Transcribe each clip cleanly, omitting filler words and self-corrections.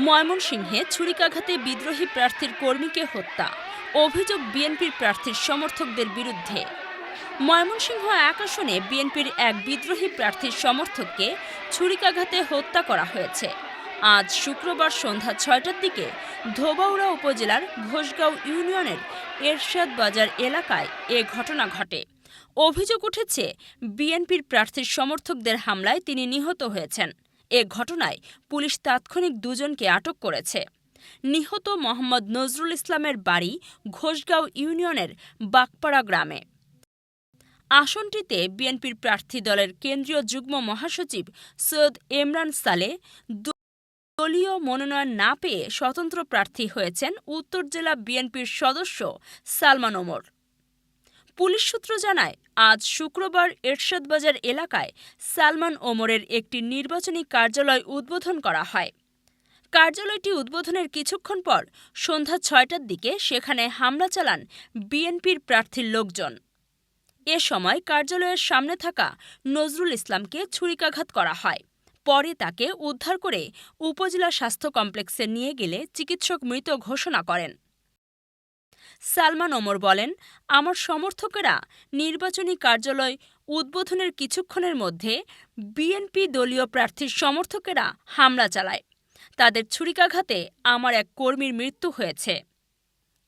ময়মনসিংহে ছুরিকাঘাতে বিদ্রোহী প্রার্থীর কর্মীকে হত্যা, অভিযোগ বিএনপির প্রার্থীর সমর্থকদের বিরুদ্ধে। ময়মনসিংহ ১ আসনে বিএনপির এক বিদ্রোহী প্রার্থীর সমর্থককে ছুরিকাঘাতে হত্যা করা হয়েছে। আজ শুক্রবার সন্ধ্যা ৬টার দিকে ধোবাউড়া উপজেলার ঘোষগাঁও ইউনিয়নের এরশাদ বাজার এলাকায় এ ঘটনা ঘটে। অভিযোগ উঠেছে, বিএনপির প্রার্থীর সমর্থকদের হামলায় তিনি নিহত হয়েছেন। এ ঘটনায় পুলিশ তাৎক্ষণিক দুজনকে আটক করেছে। নিহত মোহাম্মদ নজরুল ইসলামের বাড়ি ঘোষগাঁও ইউনিয়নের বাগপাড়া গ্রামে। আসনটিতে বিএনপির প্রার্থী দলের কেন্দ্রীয় যুগ্ম মহাসচিব সৈয়দ এমরান সালেহ দলীয় মনোনয়ন না পেয়ে স্বতন্ত্র প্রার্থী হয়েছেন উত্তর জেলা বিএনপির সদস্য সালমান ওমর। পুলিশ সূত্র জানায়, আজ শুক্রবার এরশাদ বাজার এলাকায় সালমান ওমরের একটি নির্বাচনী কার্যালয় উদ্বোধন করা হয়। কার্যালয়টি উদ্বোধনের কিছুক্ষণ পর সন্ধ্যা ৬টার দিকে সেখানে হামলা চালান বিএনপির প্রার্থীর লোকজন। এ সময় কার্যালয়ের সামনে থাকা নজরুল ইসলামকে ছুরিকাঘাত করা হয়। পরে তাকে উদ্ধার করে উপজেলা স্বাস্থ্য কমপ্লেক্সে নিয়ে গেলে চিকিৎসক মৃত ঘোষণা করেন। সালমান ওমর বলেন, আমার সমর্থকেরা নির্বাচনী কার্যালয় উদ্বোধনের কিছুক্ষণের মধ্যে বিএনপি দলীয় প্রার্থীর সমর্থকেরা হামলা চালায়। তাদের ছুরিকাঘাতে আমার এক কর্মীর মৃত্যু হয়েছে।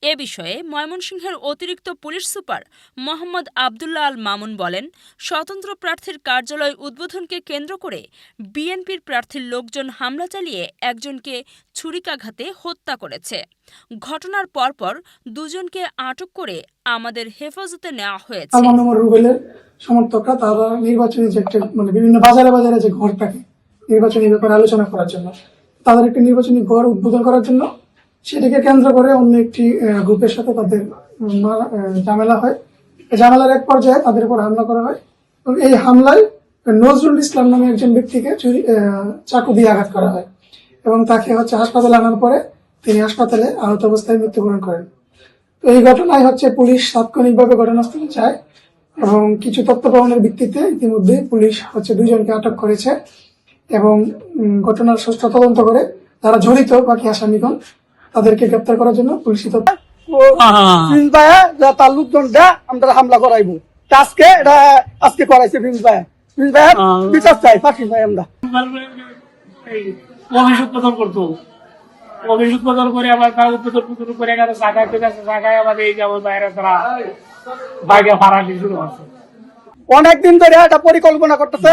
এ বিষয়ে ময়মনসিংহের অতিরিক্ত পুলিশ সুপার মোহাম্মদ আবদুল্লাহ আল মামুন বলেন, স্বতন্ত্র প্রার্থীর কার্যালয় উদ্বোধনকে কেন্দ্র করে বিএনপির প্রার্থীর লোকজন হামলা চালিয়ে একজনকে ছুরিকাঘাতে হত্যা করেছে। ঘটনার পরপর দুজনকে আটক করে আমাদের হেফাজতে নেওয়া হয়েছে। সমর্থকরা তারা নির্বাচনী যে বিভিন্ন বাজারে বাজারে যে ঘর থাকে নির্বাচনী ব্যাপারে আলোচনা করার জন্য, তাদের একটি নির্বাচনী ঘর উদ্বোধন করার জন্য, সেটাকে কেন্দ্র করে অন্য একটি গ্রুপের সাথে তাদের ঝামেলা হয়। ঝামেলার এক পর্যায়ে তাদের উপর হামলা করা হয় এবং এই হামলায় নজরুল ইসলাম নামে একজন ব্যক্তিকে চাকু দিয়ে আঘাত করা হয় এবং তাকে হাসপাতালে আনার পরে তিনি হাসপাতালে আহত অবস্থায় মৃত্যুবরণ করেন। তো এই ঘটনায় পুলিশ তাৎক্ষণিকভাবে ঘটনাস্থলে যায় এবং কিছু তথ্য প্রমাণের ভিত্তিতে ইতিমধ্যে পুলিশ দুইজনকে আটক করেছে এবং ঘটনার সুষ্ঠু তদন্ত করে যারা জড়িত বাকি আসামিগণ তাদেরকে গ্রেপ্তার করার জন্য পুলিশ তার লোকজনটা আমরা হামলা করাইবো। আজকে করাইছে বিচার চাই ফাঁসি চাই। আমরা অভিযোগ প্রদান করতো, অভিযোগ প্রদান করে আবার কাগজ পত্র করে জায়গায় আমাদের এই যেমন বাইরে তারা বাইরে ভাড়া শুরু আছে। অনেকদিন ধরে এটা পরিকল্পনা করতেছে।